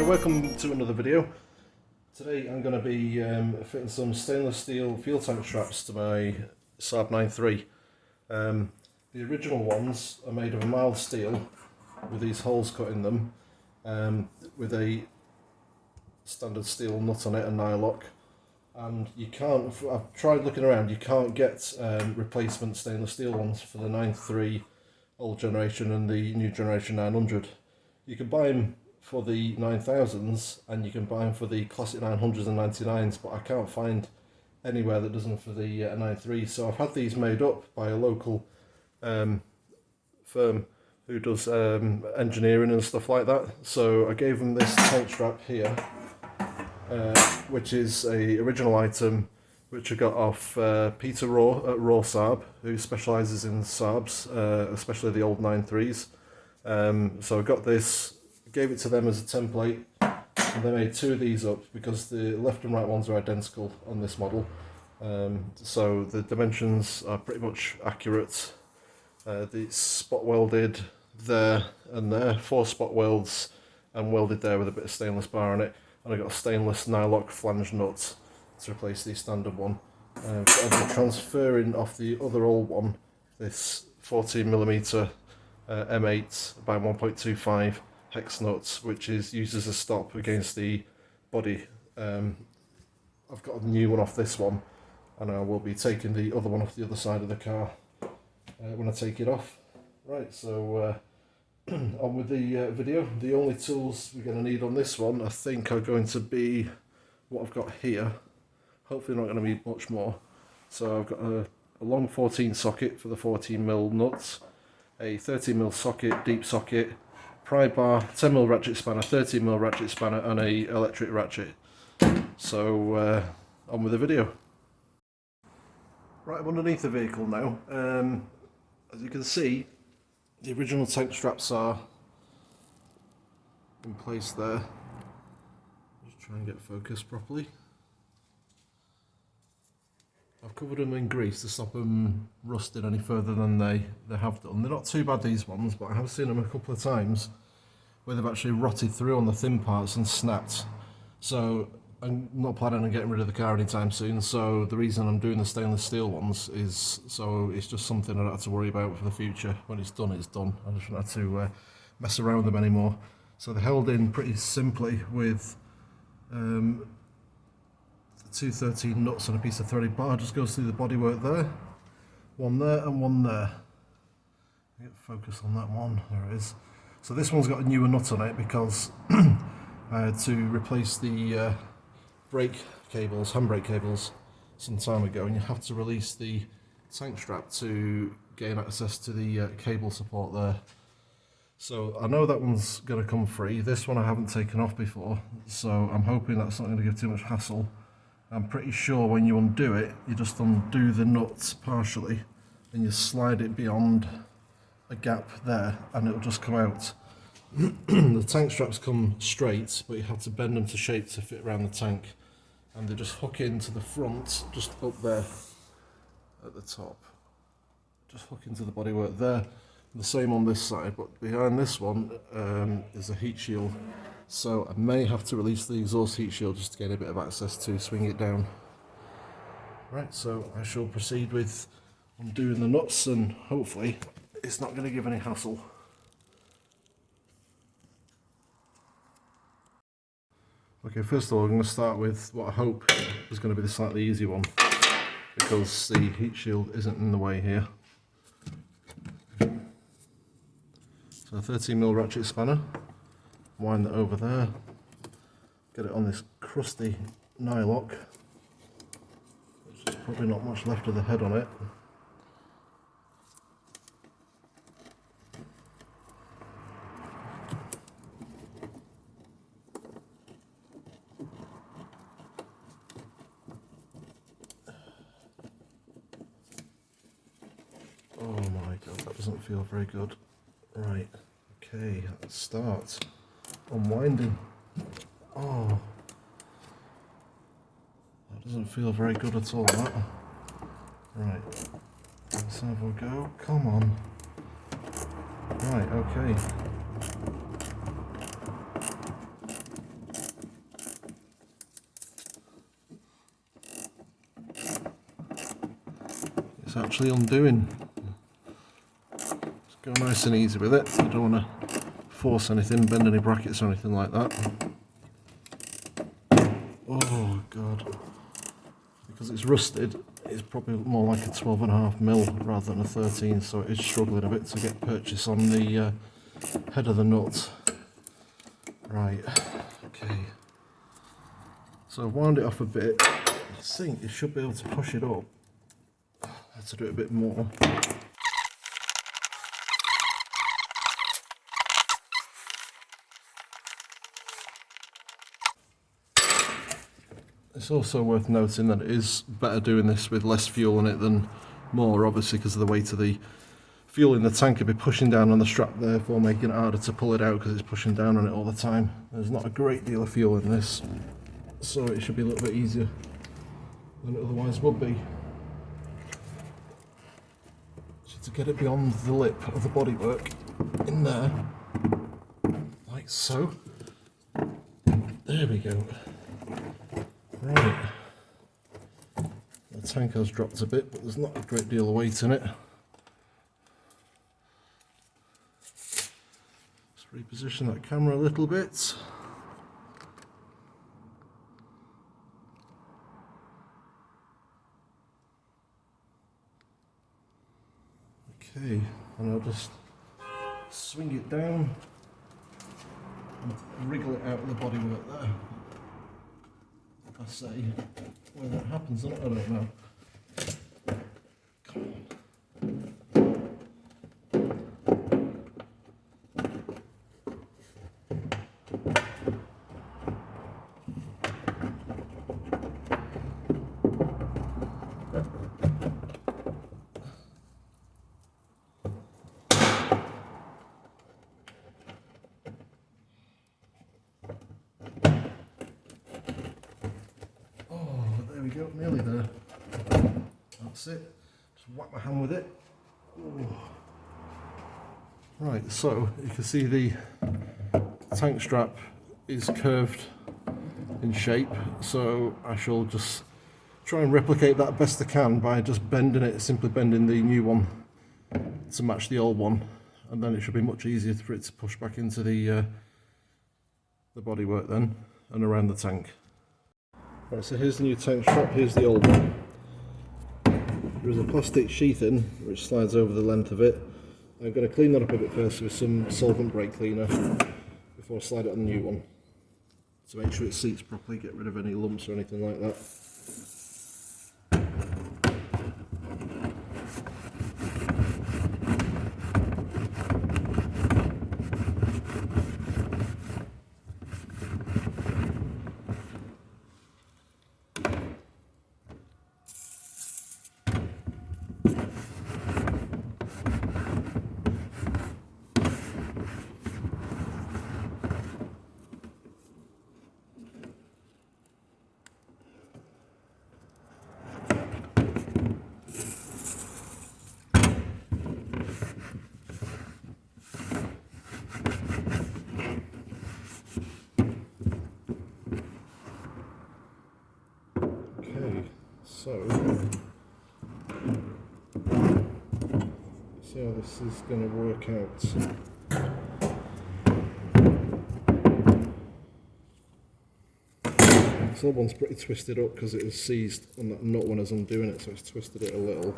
Hi, welcome to another video. Today I'm going to be fitting some stainless steel fuel tank straps to my Saab 9.3. The original ones are made of a mild steel with these holes cut in them, with a standard steel nut on it and nylock. And you can't, I've tried looking around, you can't get replacement stainless steel ones for the 9.3 old generation and the new generation 900. You can buy them for the 9000s and you can buy them for the classic 900s and 99s, but I can't find anywhere that does them for the 9.3. So I've had these made up by a local firm who does engineering and stuff like that. So I gave them this tank strap here, which is a original item which I got off Peter Raw at Raw Saab, who specialises in Saabs, especially the old 9.3s. So I got this, gave it to them as a template, and they made two of these up because the left and right ones are identical on this model. So the dimensions are pretty much accurate. It's spot welded there and there, 4 spot welds, and welded there with a bit of stainless bar on it. And I got a stainless nylock flange nut to replace the standard one. I'll be transferring off the other old one, this 14mm M8 by 1.25 hex nut, which is used as a stop against the body. I've got a new one off this one, and I will be taking the other one off the other side of the car when I take it off. Right, so on with the video. The only tools we're going to need on this one, I think, are going to be what I've got here. Hopefully not going to need much more. So I've got a long 14 socket for the 14mm nuts, a 13mm socket, deep socket, pry bar, 10mm ratchet spanner, 13mm ratchet spanner, and a electric ratchet. So on with the video. Right, I'm underneath the vehicle now. As you can see, the original tank straps are in place there. Just try and get focused properly. I've covered them in grease to stop them rusting any further than they have done. They're not too bad, these ones, but I have seen them a couple of times where they've actually rotted through on the thin parts and snapped. So I'm not planning on getting rid of the car anytime soon, so the reason I'm doing the stainless steel ones is so it's just something I don't have to worry about for the future. When it's done, it's done. I just don't have to mess around with them anymore. So they're held in pretty simply with 213 nuts and a piece of threaded bar. Just goes through the bodywork there, one there and one there. Get focus on that one, there it is. So this one's got a newer nut on it because I had to replace the brake cables, handbrake cables, some time ago, and you have to release the tank strap to gain access to the cable support there. So I know that one's going to come free. This one I haven't taken off before, so I'm hoping that's not going to give too much hassle. I'm pretty sure when you undo it, you just undo the nuts partially and you slide it beyond a gap there and it'll just come out. The tank straps come straight, but you have to bend them to shape to fit around the tank, and they just hook into the front, just up there at the top. Just hook into the bodywork there. The same on this side, but behind this one is a heat shield. So I may have to release the exhaust heat shield just to get a bit of access to swing it down. Right, so I shall proceed with undoing the nuts, and hopefully it's not going to give any hassle. Okay, first of all I'm going to start with what I hope is going to be the slightly easy one, because the heat shield isn't in the way here. So a 13mm ratchet spanner. Wind that over there, get it on this crusty nylock, which is probably not much left of the head on it. Oh my god, that doesn't feel very good. Right, okay, let's start. Unwinding. Oh, that doesn't feel very good at all, that. Right, let's have a go. Come on. Right, okay. it's actually undoing. Just go nice and easy with it. You don't want to force anything, bend any brackets or anything like that. Oh god. Because it's rusted, it's probably more like a 12.5mm rather than a 13, so it is struggling a bit to get purchase on the head of the nut. Right, okay. So I've wound it off a bit. I think you should be able to push it up. I have to do it a bit more. It's also worth noting that it is better doing this with less fuel in it than more, obviously, because of the weight of the fuel in the tank will be pushing down on the strap, therefore making it harder to pull it out because it's pushing down on it all the time. There's not a great deal of fuel in this, so it should be a little bit easier than it otherwise would be. So to get it beyond the lip of the bodywork in there, like so. There we go. Right. The tank has dropped a bit, but there's not a great deal of weight in it. Reposition that camera a little bit. Okay, and I'll just swing it down and wriggle it out of the bodywork there. I say, whether that happens or not, I don't know. Come on. There we go, nearly there. That's it. Just whack my hand with it. Ooh. Right, so you can see the tank strap is curved in shape, so I shall just try and replicate that best I can by just bending it, simply bending the new one to match the old one, and then it should be much easier for it to push back into the bodywork then and around the tank. Right, so here's the new tank strap, here's the old one. There is a plastic sheathing which slides over the length of it. I'm going to clean that up a bit first with some solvent brake cleaner before I slide it on the new one. To make sure it seats properly, get rid of any lumps or anything like that. So, see how this is going to work out. This old one's pretty twisted up because it was seized on that nut when I was undoing it, so it's twisted it a little.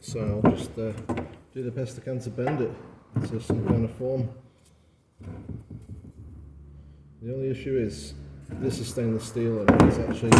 So I'll just do the best I can to bend it into some kind of form. The only issue is this is stainless steel and it's actually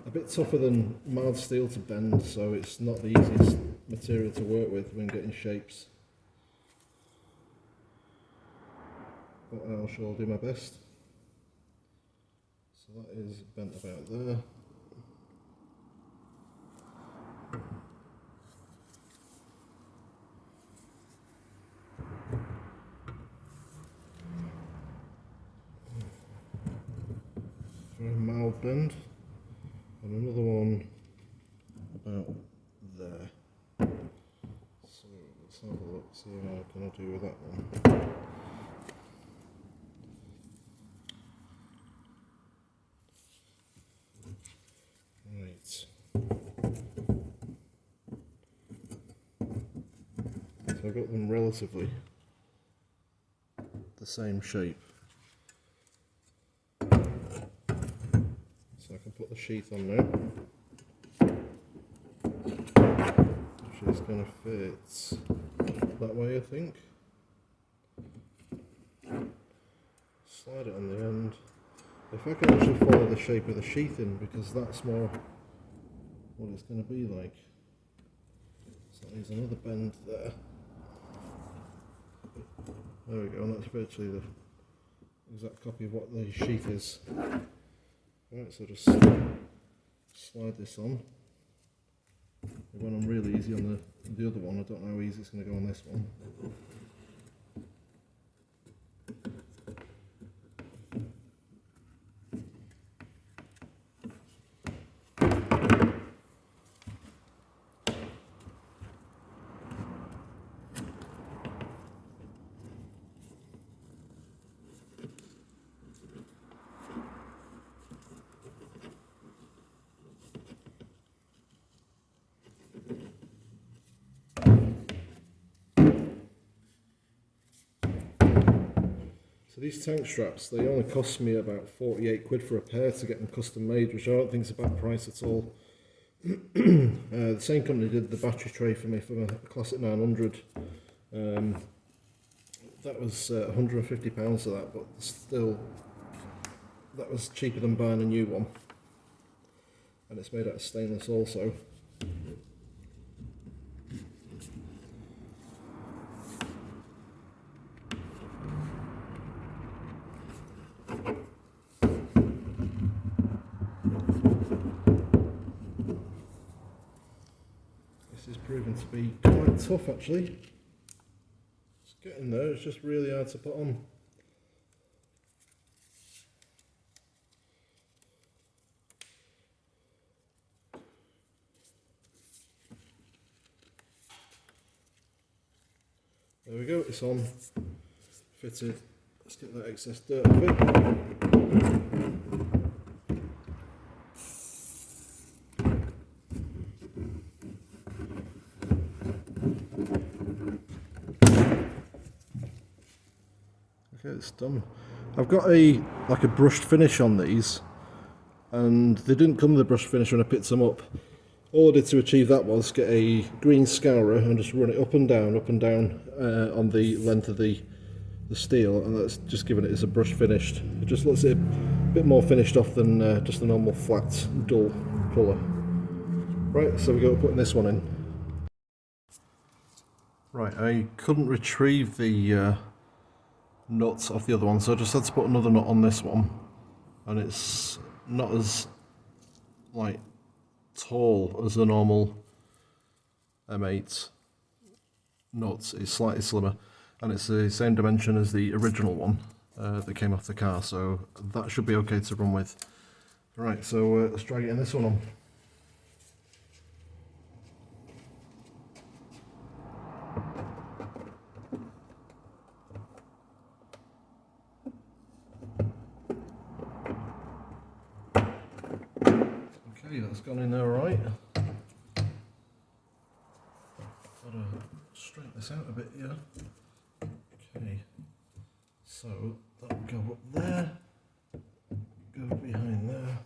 a bit tougher than mild steel to bend, so it's not the easiest material to work with when getting shapes. But I'll sure do my best. So that is bent about there. Very mild bend, and another one about there. So let's have a look, see how I'm going to do with that one. Right. I've got them relatively the same shape. So I can put the sheath on now. Which is going to fit that way, I think. Slide it on the end. If I can actually follow the shape of the sheath in, because that's more what it's going to be like. So there's another bend there. There we go, and that's virtually the exact copy of what the sheath is. Right, so just slide this on. It went on really easy on the other one. I don't know how easy it's going to go on this one. So these tank straps, they only cost me about 48 quid for a pair to get them custom made, which I don't think is a bad price at all. The same company did the battery tray for me for a Classic 900. That was £150 for that, but still, that was cheaper than buying a new one. And it's made out of stainless also. This is proving to be quite tough actually. It's getting there, it's just really hard to put on. There we go, it's on, fitted. Let's get that excess dirt off it. Okay, it's done. I've got a brushed finish on these, and they didn't come with a brushed finish when I picked them up. All I did to achieve that was get a green scourer and just run it up and down on the length of the steel, and that's just given it as a brush finished. It just looks it a bit more finished off than just a normal flat, dull colour. Right, so we go putting this one in. Right, I couldn't retrieve the nuts off the other one, so I just had to put another nut on this one, and it's not as tall as the normal M8 nuts. It's slightly slimmer, and it's the same dimension as the original one that came off the car, so that should be okay to run with. Right, so let's try getting this one on. Okay, that's gone in there alright. Gotta straighten this out a bit here. Okay, so that'll go up there, go behind there.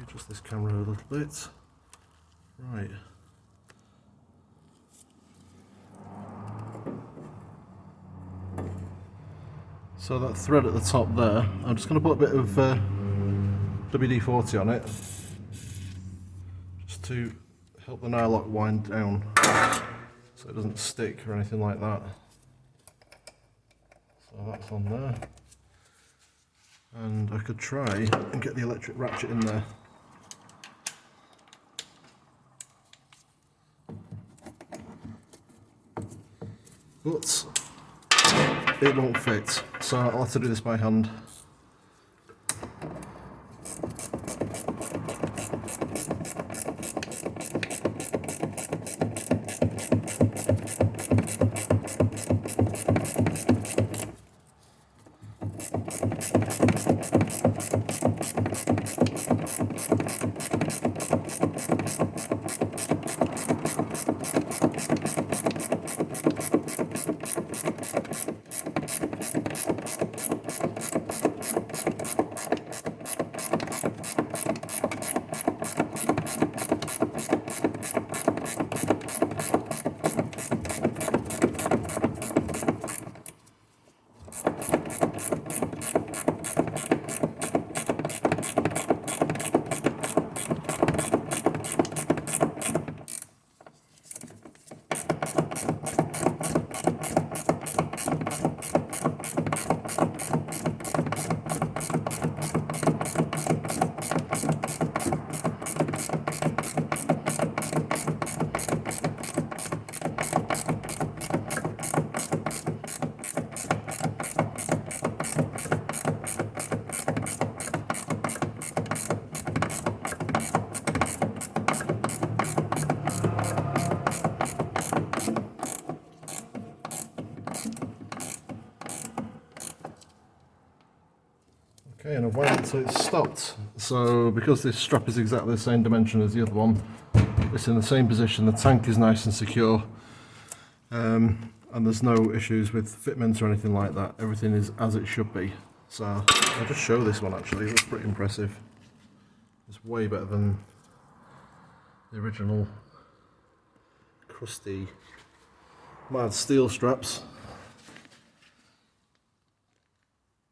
Adjust this camera a little bit. Right. So that thread at the top there, I'm just going to put a bit of WD-40 on it, just to help the nylock wind down so it doesn't stick or anything like that. So that's on there. and I could try and get the electric ratchet in there. But it won't fit, so I'll have to do this by hand. Okay, and I've waited until it's stopped. So because this strap is exactly the same dimension as the other one, it's in the same position, the tank is nice and secure, and there's no issues with fitment or anything like that. Everything is as it should be. So I'll just show this one actually, it's pretty impressive. It's way better than the original crusty mad steel straps.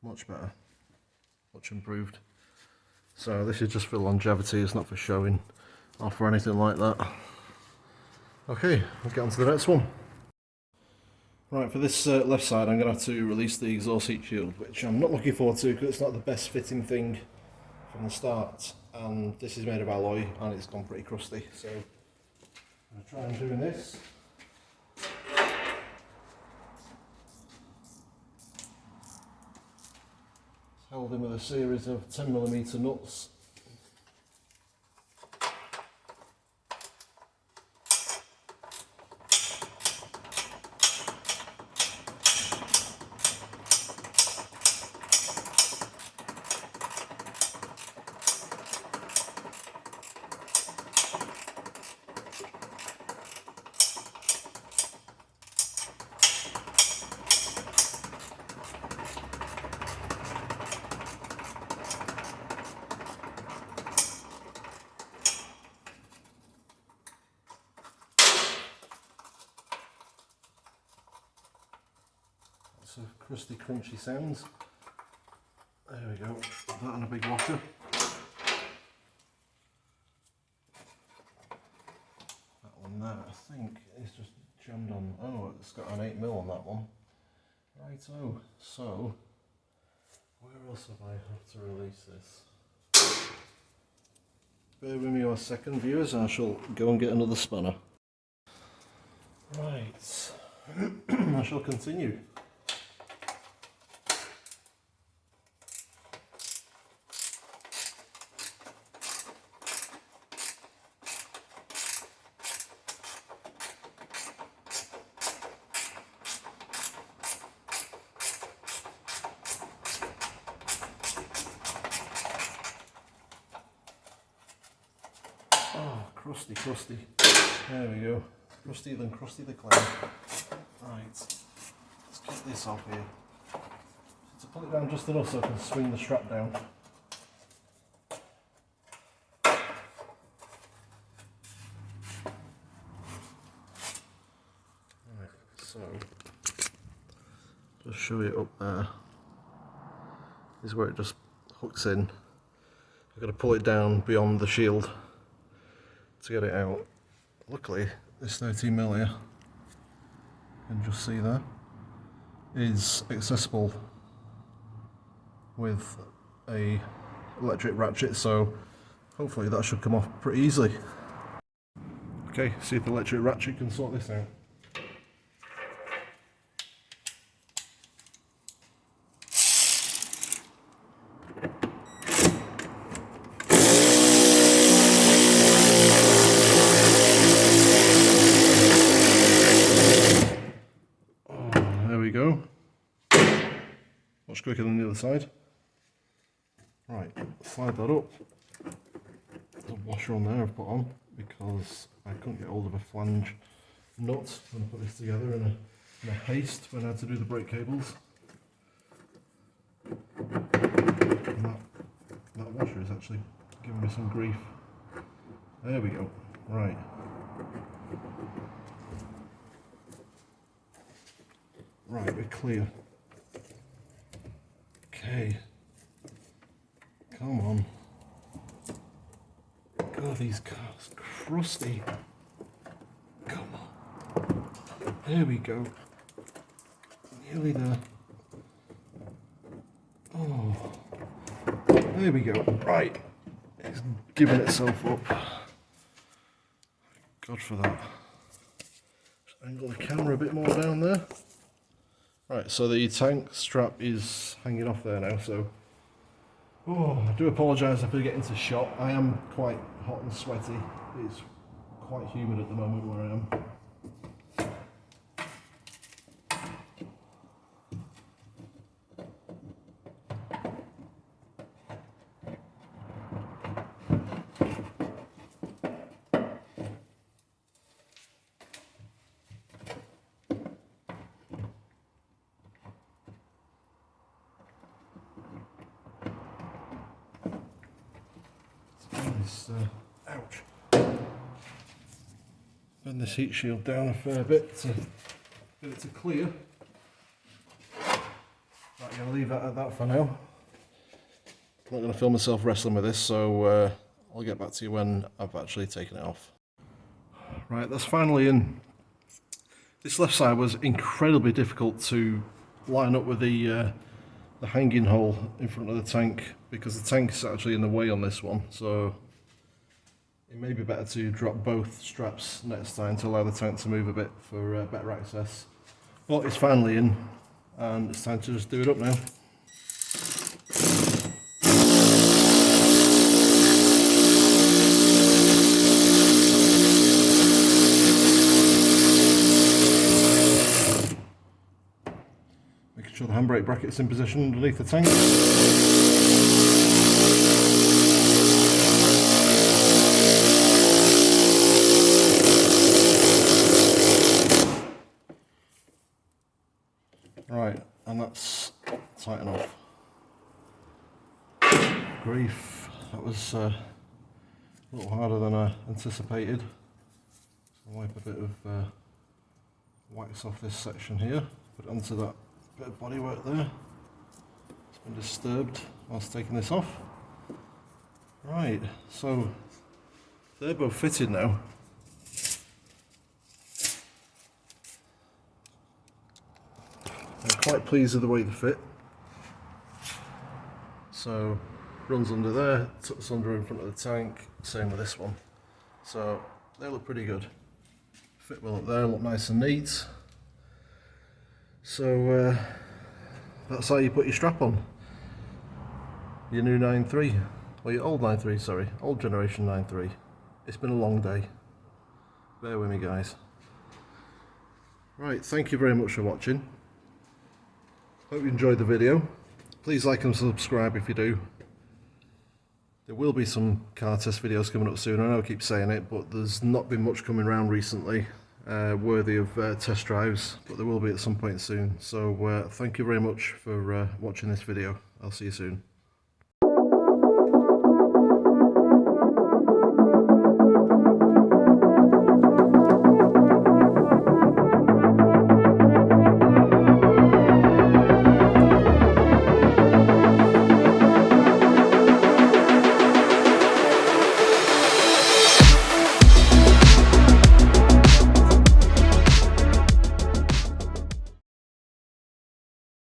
Much better. Much improved. So this is just for longevity, it's not for showing off or anything like that. Okay, we'll get on to the next one. Right, for this left side I'm going to have to release the exhaust heat shield, which I'm not looking forward to because it's not the best fitting thing from the start, and this is made of alloy and it's gone pretty crusty, so I'm going to try and doing this. Held in with a series of 10mm nuts. So crusty, crunchy sounds. There we go. Put that on a big washer. That one there, I think, is just jammed on. Oh, it's got an 8mm on that one. Righto. So, where else have I have to release this? Bear with me a second, viewers. I shall go and get another spanner. Right. I shall continue. Oh, crusty, crusty. There we go. Crustier than Krusty the Clown. Right, let's get this off here. To pull it down just enough so I can swing the strap down. Right, so just show it up there. This is where it just hooks in. I've got to pull it down beyond the shield to get it out. Luckily, this 13mm here, you can just see there, is accessible with a electric ratchet, so hopefully that should come off pretty easily. Okay, see if the electric ratchet can sort this out. Oh, there we go. Much quicker than the other side. Right, slide that up. There's a washer on there I've put on because I couldn't get hold of a flange nut when I put this together in a haste when I had to do the brake cables. And that washer is actually giving me some grief. There we go. Right. Right, we're clear. Okay. Come on. God, these cars crusty. Come on. There we go. Nearly there. Oh. There we go. Right. It's giving itself up. God for that. Just angle the camera a bit more down there. Right, so the tank strap is hanging off there now, so I do apologise if I get into shot. I am quite hot and sweaty. It's quite humid at the moment where I am. Ouch. Bend this heat shield down a fair bit to get it to clear. Right, I'm going to leave that at that for now. I'm not going to film myself wrestling with this, so I'll get back to you when I've actually taken it off. Right, that's finally in. This left side was incredibly difficult to line up with the hanging hole in front of the tank because the tank is actually in the way on this one, so it may be better to drop both straps next time to allow the tank to move a bit for better access. But it's finally in and it's time to just do it up now. Making sure the handbrake bracket's in position underneath the tank. Right, and that's tight enough. Grief, that was a little harder than I anticipated. So I'll wipe a bit of wax off this section here, put it onto that bit of bodywork there. It's been disturbed whilst taking this off. Right, so they're both fitted now. I'm quite pleased with the way they fit. So runs under there, tucks under in front of the tank, same with this one. So they look pretty good. Fit well up there, look nice and neat. So that's how you put your strap on. Your new 9.3, or your old 9.3, sorry, old generation 9.3. It's been a long day. Bear with me guys. Right, thank you very much for watching. Hope you enjoyed the video. Please like and subscribe if you do. There will be some car test videos coming up soon. I know I keep saying it, but there's not been much coming around recently worthy of test drives, but there will be at some point soon. So thank you very much for watching this video. I'll see you soon.